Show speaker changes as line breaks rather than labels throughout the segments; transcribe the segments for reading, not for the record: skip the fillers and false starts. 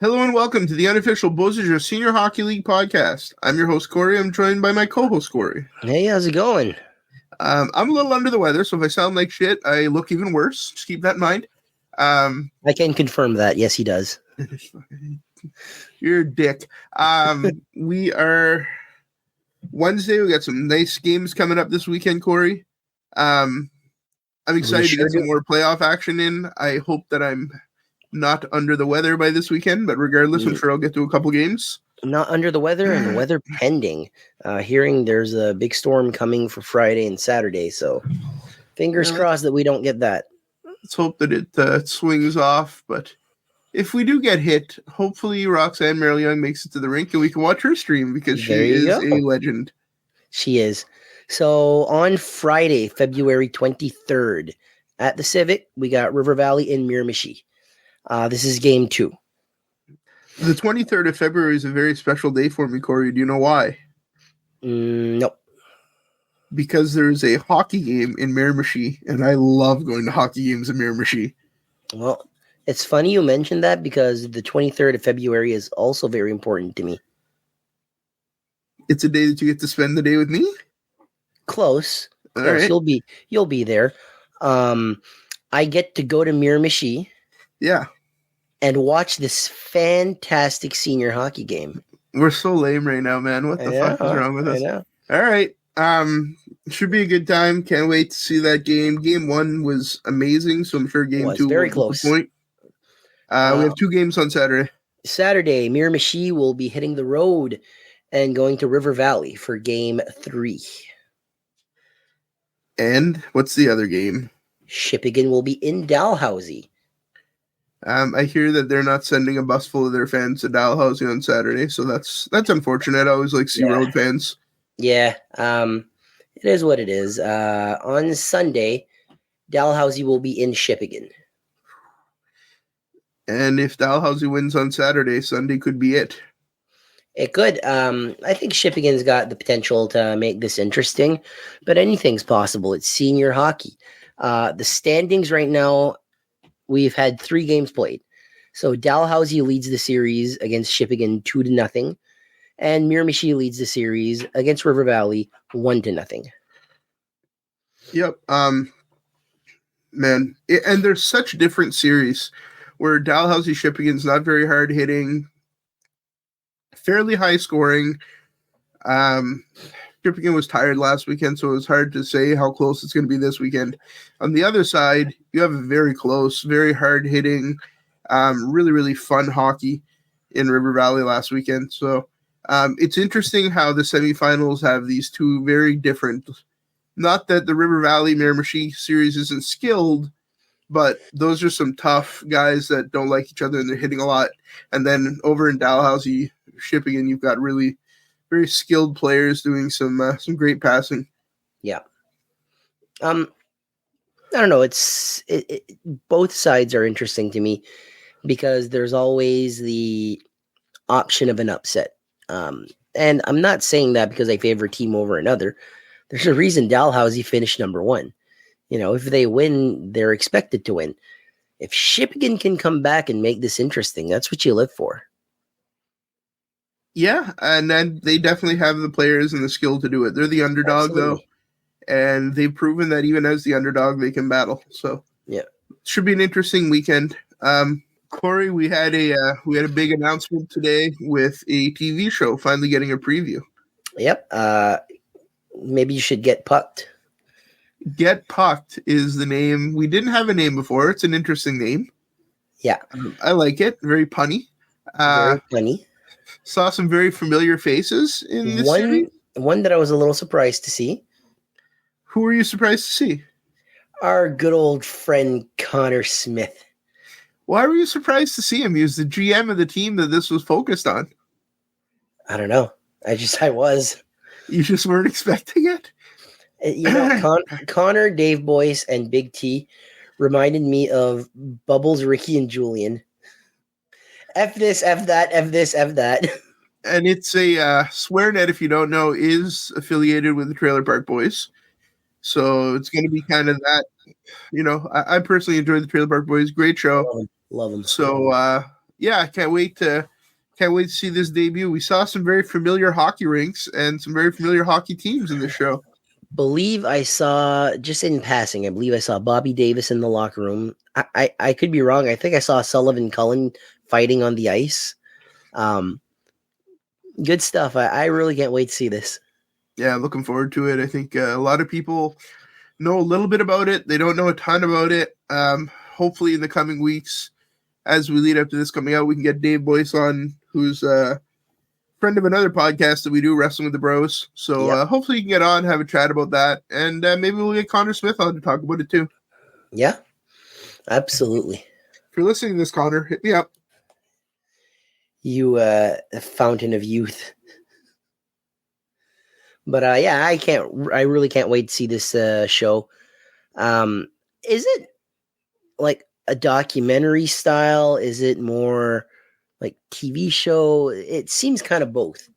Hello and welcome to the Unofficial BSHL Senior Hockey League podcast. I'm your host, Corey. I'm joined by my co-host, Corey.
Hey, how's it going?
I'm a little under the weather, so if I sound like shit, I look even worse. Just keep that in mind.
I can confirm that. Yes, he does.
You're a dick. We are Wednesday. We got some nice games coming up this weekend, Corey. I'm excited to get some more playoff action in. I hope that I'm not under the weather by this weekend, but regardless, I'm sure I'll get to a couple games.
Not under the weather and weather pending. Hearing there's a big storm coming for Friday and Saturday, so fingers crossed that we don't get that.
Let's hope that it swings off, but if we do get hit, hopefully Roxanne Merrill-Young makes it to the rink and we can watch her stream because she is a legend.
She is. So on Friday, February 23rd, at the Civic, we got River Valley in Miramichi. This is game 2.
The 23rd of February is a very special day for me, Corey. Do you know why?
Nope.
Because there's a hockey game in Miramichi, and I love going to hockey games in Miramichi.
Well, it's funny you mentioned that because the 23rd of February is also very important to me.
It's a day that you get to spend the day with me?
Close.
All right.
You'll be there. I get to go to Miramichi.
Yeah.
And watch this fantastic senior hockey game.
We're so lame right now, man. What the fuck is wrong with us? All right. Should be a good time. Can't wait to see that game. Game 1 was amazing, so I'm sure game 2
very
will
close.
We have 2 games on Saturday.
Saturday, Miramichi will be hitting the road and going to River Valley for game 3.
And what's the other game?
Shippigan will be in Dalhousie.
I hear that they're not sending a bus full of their fans to Dalhousie on Saturday, so that's unfortunate. I always like road fans.
Yeah, it is what it is. On Sunday, Dalhousie will be in Shippigan.
And if Dalhousie wins on Saturday, Sunday could be it.
It could. I think Shippigan's got the potential to make this interesting, but anything's possible. It's senior hockey. The standings right now, we've had 3 games played. So Dalhousie leads the series against Shippigan 2-0, and Miramichi leads the series against River Valley 1-0.
Yep. Man, and there's such different series where Dalhousie Shippigan's not very hard hitting, fairly high scoring. Shippigan was tired last weekend, so it was hard to say how close it's going to be this weekend. On the other side, you have a very close, very hard-hitting, really, really fun hockey in River Valley last weekend. So it's interesting how the semifinals have these 2 very different, not that the River Valley Miramichi series isn't skilled, but those are some tough guys that don't like each other and they're hitting a lot. And then over in Dalhousie, Shippigan, you've got really very skilled players doing some great passing.
Yeah. I don't know. Both sides are interesting to me because there's always the option of an upset. And I'm not saying that because I favor a team over another. There's a reason Dalhousie finished number 1. You know, if they win, they're expected to win. If Shippigan can come back and make this interesting, that's what you live for.
Yeah, and then they definitely have the players and the skill to do it. They're the underdog, though, and they've proven that even as the underdog, they can battle. So,
yeah,
should be an interesting weekend. Corey, we had a big announcement today with a TV show finally getting a preview.
Yep. Maybe you should get pucked.
Get Pucked is the name. We didn't have a name before. It's an interesting name.
Yeah,
I like it. Very punny.
Very funny.
Saw some very familiar faces in this series.
One that I was a little surprised to see.
Who were you surprised to see?
Our good old friend Connor Smith.
Why were you surprised to see him? He was the GM of the team that this was focused on.
I don't know. I was.
You just weren't expecting it?
You know, Connor, Dave Boyce, and Big T reminded me of Bubbles, Ricky, and Julian. F this, F that, F this, F that.
And it's a SwearNet, if you don't know, is affiliated with the Trailer Park Boys. So it's going to be kind of that. You know, I personally enjoy the Trailer Park Boys. Great show.
Love them.
So yeah, can't wait to see this debut. We saw some very familiar hockey rinks and some very familiar hockey teams in the show.
Believe I saw, just in passing, I believe I saw Bobby Davis in the locker room. I could be wrong. I think I saw Sullivan Cullen fighting on the ice. Good stuff. I really can't wait to see this.
Yeah, looking forward to it. I think a lot of people know a little bit about it. They don't know a ton about it. Hopefully in the coming weeks, as we lead up to this coming out, we can get Dave Boyce on, who's a friend of another podcast that we do, Wrestling with the Bros. So hopefully you can get on, have a chat about that, and maybe we'll get Connor Smith on to talk about it too.
Yeah, absolutely.
If you're listening to this, Connor, hit me up.
You, fountain of youth. But yeah, I really can't wait to see this show. Is it like a documentary style? Is it more like TV show? It seems kind of both.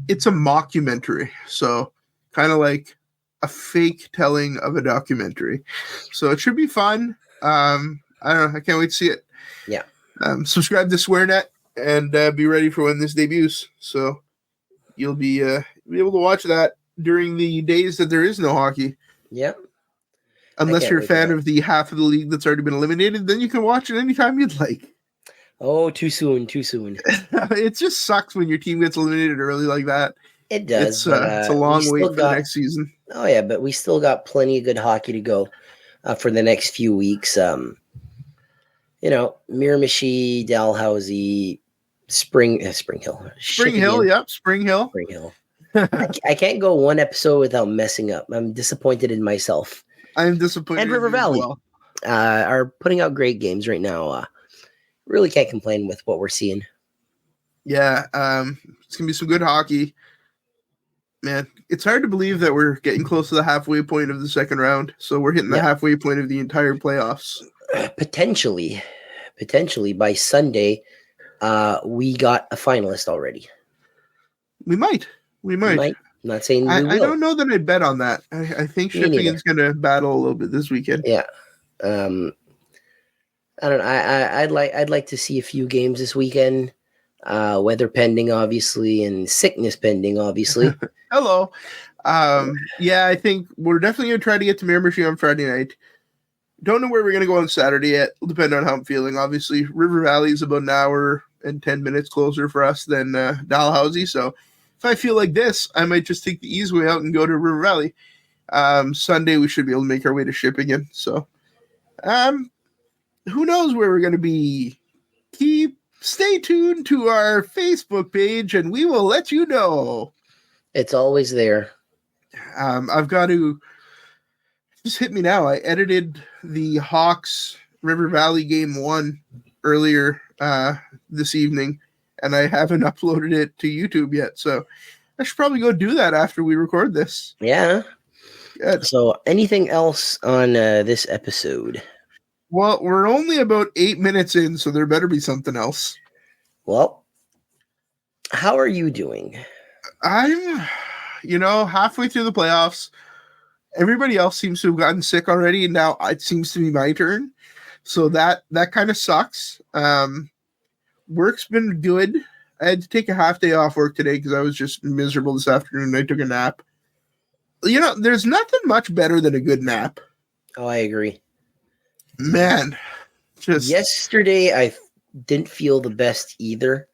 It's a mockumentary, so kind of like a fake telling of a documentary. So it should be fun. I don't know. I can't wait to see it.
Yeah.
Subscribe to SwearNet and be ready for when this debuts. So you'll be able to watch that during the days that there is no hockey.
Yep.
Unless you're a fan of the half of the league that's already been eliminated, then you can watch it anytime you'd like.
Oh, too soon.
It just sucks when your team gets eliminated early like that.
It does.
It's a long wait for the next season.
Oh, yeah, but we still got plenty of good hockey to go for the next few weeks. Miramichi, Dalhousie, Spring Hill.
Spring Hill.
I can't go one episode without messing up. I'm disappointed in myself.
I'm disappointed.
And River Valley are putting out great games right now. Really can't complain with what we're seeing.
Yeah, it's gonna be some good hockey. Man, it's hard to believe that we're getting close to the halfway point of the second round. So we're hitting the halfway point of the entire playoffs.
Potentially by Sunday, we got a finalist already.
We might.
Not saying we will.
I don't know that I'd bet on that. I think shipping is going to battle a little bit this weekend.
Yeah. I don't know. I'd like to see a few games this weekend. Weather pending, obviously, and sickness pending, obviously.
Hello. Yeah, I think we're definitely going to try to get to Miramichi on Friday night. Don't know where we're going to go on Saturday yet. It'll depend on how I'm feeling. Obviously, River Valley is about an hour and 10 minutes closer for us than Dalhousie. So if I feel like this, I might just take the easy way out and go to River Valley. Sunday, we should be able to make our way to ship again. So who knows where we're going to be. Stay tuned to our Facebook page, and we will let you know.
It's always there.
I've got to just hit me now. I edited the Hawks River Valley game 1 earlier this evening, and I haven't uploaded it to YouTube yet. So I should probably go do that after we record this.
Yeah.
Good.
So anything else on this episode?
Well, we're only about 8 minutes in, so there better be something else.
Well, how are you doing?
I'm, halfway through the playoffs. Everybody else seems to have gotten sick already, and now it seems to be my turn. So that kind of sucks. Work's been good. I had to take a half day off work today because I was just miserable this afternoon. I took a nap. There's nothing much better than a good nap.
Oh, I agree.
Man, just
yesterday I didn't feel the best either.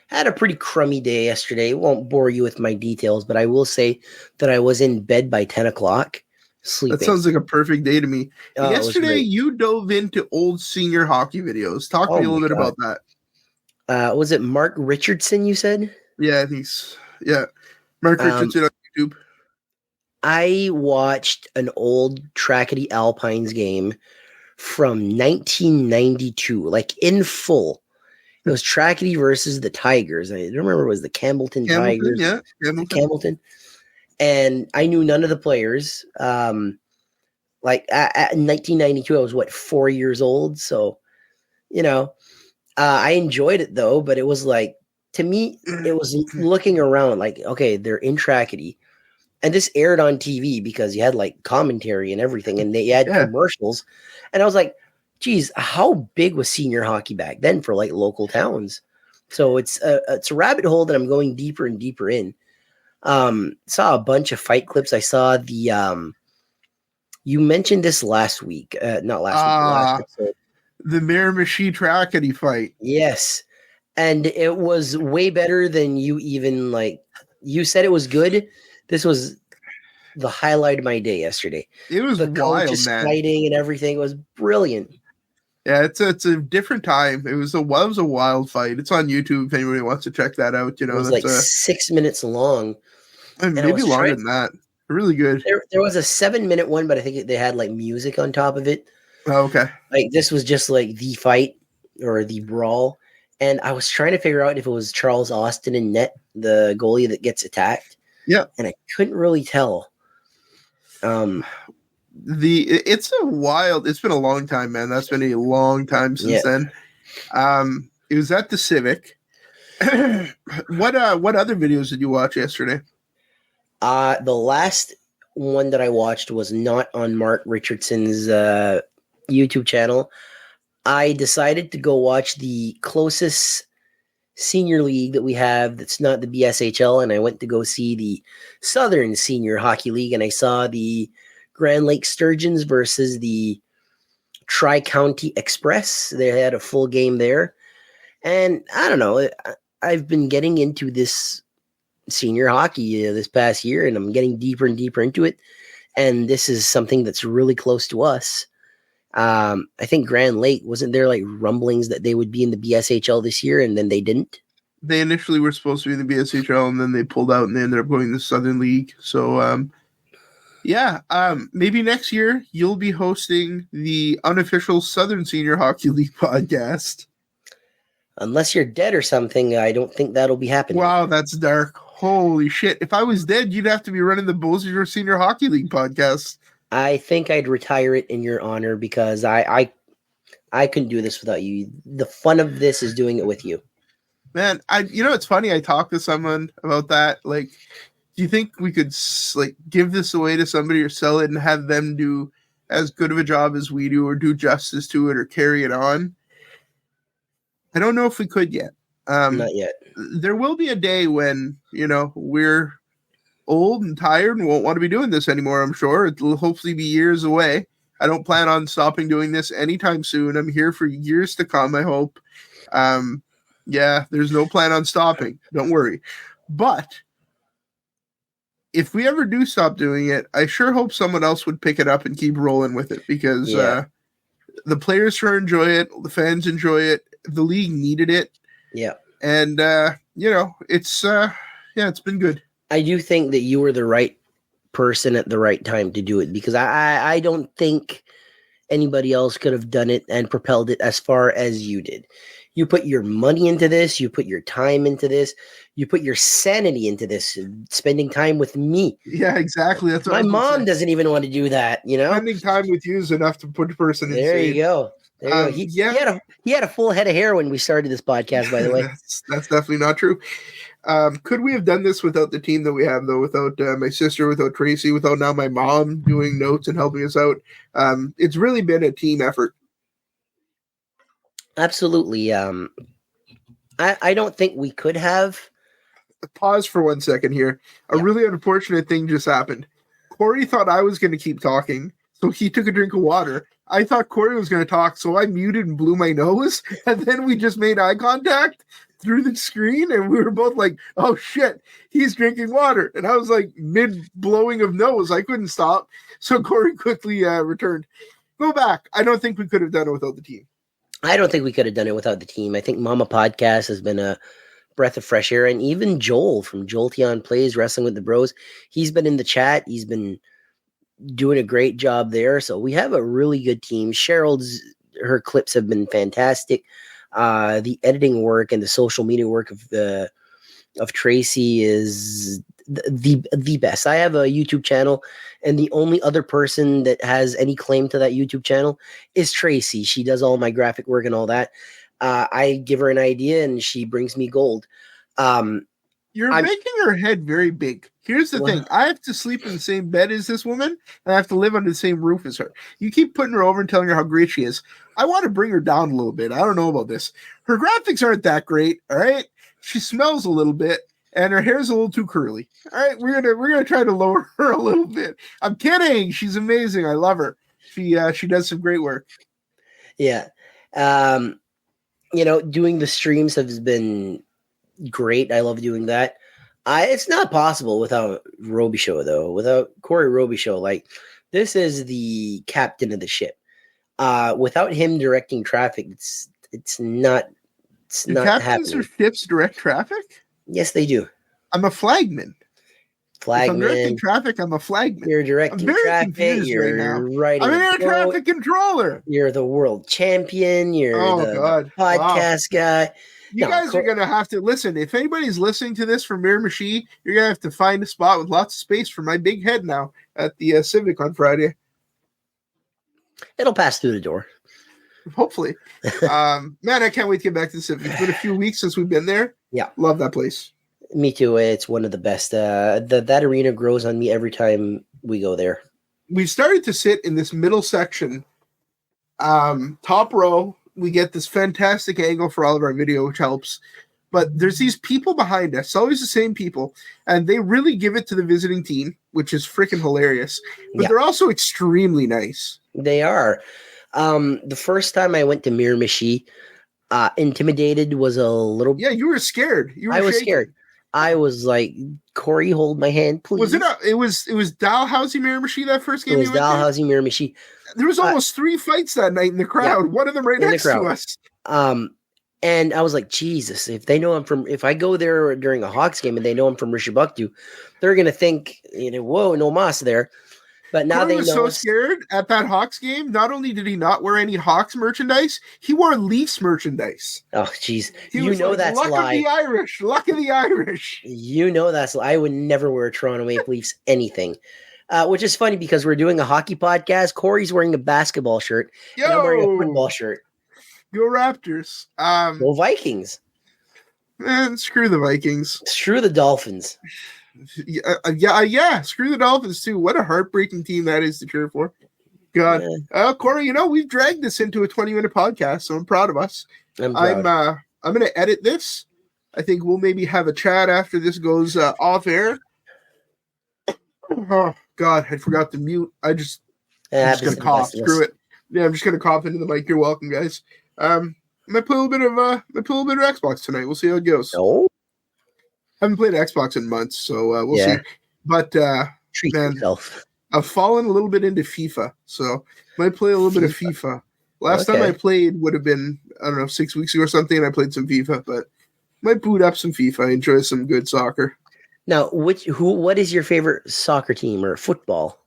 I had a pretty crummy day yesterday. I won't bore you with my details, but I will say that I was in bed by 10 o'clock sleeping.
That sounds like a perfect day to me. Yesterday, you dove into old senior hockey videos. Talk to me a little bit about that.
Was it Mark Richardson, you said?
Yeah, I think so. Yeah. Mark Richardson on YouTube.
I watched an old Trackety Alpines game from 1992, like in full. It was Trackety versus the Tigers. I don't remember, it was the Campbellton Tigers.
Yeah,
Campbellton. And I knew none of the players. In 1992, I was 4 years old. So, I enjoyed it though, but it was like, to me, it was looking around like, okay, they're in Trackety. And this aired on TV because you had like commentary and everything, and they had commercials. And I was like, geez, how big was senior hockey back then for like local towns? So it's a rabbit hole that I'm going deeper and deeper in. Saw a bunch of fight clips. I saw the you mentioned this last week, not last week, the last episode.
The Miramichi Trackety fight.
Yes. And it was way better than you even like. You said it was good. This was the highlight of my day yesterday.
It was
the
wild,
coaches
man.
Fighting and everything. It was brilliant.
Yeah, it's a different time. It was a wild fight. It's on YouTube if anybody wants to check that out. You know,
it was like 6 minutes long.
And maybe longer than that. Really good.
There was a 7-minute one, but I think they had like music on top of it.
Oh, okay.
Like this was just like the fight or the brawl. And I was trying to figure out if it was Charles Austin in net, the goalie that gets attacked.
Yeah.
And I couldn't really tell.
It's been a long time, man. That's been a long time since then. It was at the Civic. What other videos did you watch yesterday?
The last one that I watched was not on Mark Richardson's YouTube channel. I decided to go watch the closest senior league that we have that's not the BSHL, and I went to go see the Southern Senior Hockey League, and I saw the Grand Lake Sturgeons versus the Tri-County Express. They had a full game there. And I don't know, I've been getting into this senior hockey this past year, and I'm getting deeper and deeper into it. And this is something that's really close to us. I think Grand Lake, wasn't there like rumblings that they would be in the BSHL this year, and then they didn't?
They initially were supposed to be in the BSHL, and then they pulled out, and they ended up going to the Southern League. So, maybe next year you'll be hosting the unofficial Southern Senior Hockey League podcast.
Unless you're dead or something, I don't think that'll be happening.
Wow, that's dark. Holy shit. If I was dead, you'd have to be running the Bossier Senior Hockey League podcast. I
think I'd retire it in your honor because I couldn't do this without you. The fun of this is doing it with you.
Man, it's funny. I talked to someone about that. Like, do you think we could like give this away to somebody or sell it and have them do as good of a job as we do, or do justice to it, or carry it on? I don't know if we could yet.
Not yet.
There will be a day when, we're old and tired and won't want to be doing this anymore, I'm sure. It'll hopefully be years away. I don't plan on stopping doing this anytime soon. I'm here for years to come, I hope. There's no plan on stopping. Don't worry. But if we ever do stop doing it, I sure hope someone else would pick it up and keep rolling with it, because the players sure enjoy it. The fans enjoy it. The league needed it. Yeah. And, it's been good.
I do think that you were the right person at the right time to do it, because I don't think anybody else could have done it and propelled it as far as you did. You put your money into this. You put your time into this. You put your sanity into this, spending time with me.
Yeah, exactly. That's what
my mom doesn't even want to do that,
Spending time with you is enough to put a person in.
There you go. There you go. He had a full head of hair when we started this podcast, by the way.
That's definitely not true. Could we have done this without the team that we have, though? Without my sister, without Tracy, without now my mom doing notes and helping us out? It's really been a team effort.
Absolutely. I don't think we could have.
Pause for 1 second here. A really unfortunate thing just happened. Corey thought I was going to keep talking, so he took a drink of water. I thought Corey was going to talk, so I muted and blew my nose, and then we just made eye contact through the screen, and we were both like, oh shit, he's drinking water. And I was like mid-blowing of nose. I couldn't stop, so Corey quickly returned. Go back. I don't think we could have done it without the team.
I don't think we could have done it without the team. I think Mama Podcast has been a breath of fresh air, and even Joel from Joel Tion Plays Wrestling with the Bros, he's been in the chat. He's been doing a great job there. So we have a really good team. Her clips have been fantastic. The editing work and the social media work of Tracy is the best. I have a YouTube channel, and the only other person that has any claim to that YouTube channel is Tracy. She does all my graphic work and all that. I give her an idea, and she brings me gold.
You're making her head very big. Here's the thing. I have to sleep in the same bed as this woman, and I have to live under the same roof as her. You keep putting her over and telling her how great she is. I want to bring her down a little bit. I don't know about this. Her graphics aren't that great, all right? She smells a little bit, and her hair's a little too curly. All right, we're gonna try to lower her a little bit. I'm kidding. She's amazing. I love her. She does some great work.
Yeah. Doing the streams has been great. I love doing that. It's not possible without Robichaud, though. Without Corey Robichaud, like, this is the captain of the ship. Without him directing traffic, it's not. It's
Do
not
captains
happening.
or ships direct traffic?
Yes, they do.
I'm a flagman. If I'm directing
Flagman.
traffic, I'm a flagman.
You're directing
I'm very
traffic.
confused
You're
right now.
writing.
I'm
a
an air
quote,
traffic controller.
You're the world champion. You're the
God.
podcast guy.
You guys are going to have to listen. If anybody's listening to this from Miramichi, you're going to have to find a spot with lots of space for my big head now at the Civic on Friday.
It'll pass through the door.
Hopefully. Man, I can't wait to get back to the Civic. It's been a few weeks since we've been there.
Yeah.
Love that place.
Me too. It's one of the best. That arena grows on me every time we go there.
We've started to sit in this middle section, top row. We get this fantastic angle for all of our video, which helps. But there's these people behind us, always the same people, and they really give it to the visiting team, which is freaking hilarious. But they're also extremely nice.
They are. The first time I went to Miramichi, intimidated was a little.
Yeah, you were scared. I
was scared. I was like, Corey, hold my hand, please.
Was it? It was Dalhousie Miramichi that first game.
It was Dalhousie Miramichi.
There was almost 3 fights that night in the crowd. One of them right next to us.
And I was like, Jesus, if I go there during a Hawks game and they know I'm from Rishabuktu, they're gonna think, whoa, no mas there. But now
Corey
they
was
know.
So scared at that Hawks game. Not only did he not wear any Hawks merchandise, he wore Leafs merchandise.
Oh, jeez.
That's luck lie. Of the Irish. Luck of the Irish.
That's lie. I would never wear Toronto Maple Leafs anything. Which is funny because we're doing a hockey podcast. Corey's wearing a basketball shirt. And I'm wearing a football shirt.
Go Raptors.
Go Vikings.
Man, screw the Vikings.
Screw the Dolphins.
Yeah. Screw the Dolphins too. What a heartbreaking team that is to cheer for. God, Corey, we've dragged this into a 20-minute podcast, so I'm proud of us. I'm going to edit this. I think we'll maybe have a chat after this goes off air. Oh God, I forgot to mute. I'm just gonna cough. Screw it. Yeah, I'm just gonna cough into the mic. You're welcome, guys. I might play a little bit of Xbox tonight. We'll see how it goes.
No.
I haven't played Xbox in months, so we'll see. But
treat yourself.
I've fallen a little bit into FIFA, so might play a little bit of FIFA. Last time I played would have been, I don't know, 6 weeks ago or something, and I played some FIFA, but might boot up some FIFA. I enjoy some good soccer.
Now, what is your favorite soccer team or football?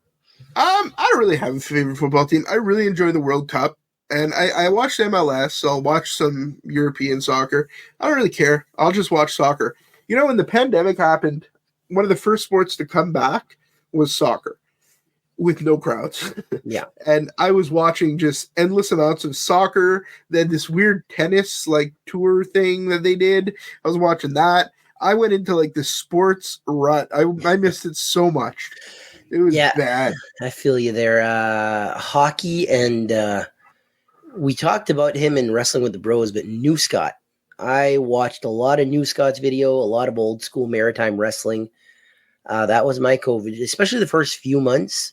I don't really have a favorite football team. I really enjoy the World Cup, and I watch MLS, so I'll watch some European soccer. I don't really care. I'll just watch soccer. When the pandemic happened, one of the first sports to come back was soccer with no crowds.
Yeah.
And I was watching just endless amounts of soccer. They had this weird tennis tour thing that they did. I was watching that. I went into the sports rut. I missed it so much. It was bad.
I feel you there. Hockey, and we talked about him in Wrestling with the Bros, but New Scott. I watched a lot of New Scott's video, a lot of old school maritime wrestling. That was my COVID, especially the first few months.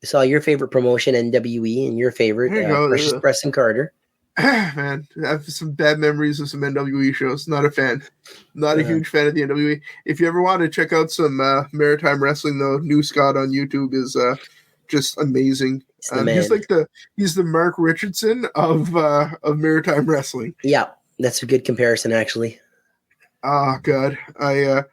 I saw your favorite promotion, NWE, and your favorite, Precious Preston Carter.
Man, I have some bad memories of some NWE shows. Not a fan. Not a huge fan of the NWE. If you ever want to check out some maritime wrestling, though, New Scott on YouTube is just amazing. He's the Mark Richardson of maritime wrestling.
Yeah, that's a good comparison, actually.
Oh, God. I'm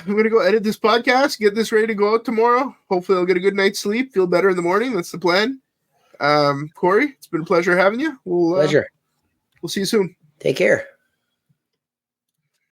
going to go edit this podcast, get this ready to go out tomorrow. Hopefully I'll get a good night's sleep, feel better in the morning. That's the plan. Corey, it's been a pleasure having you.
Pleasure.
We'll see you soon.
Take care.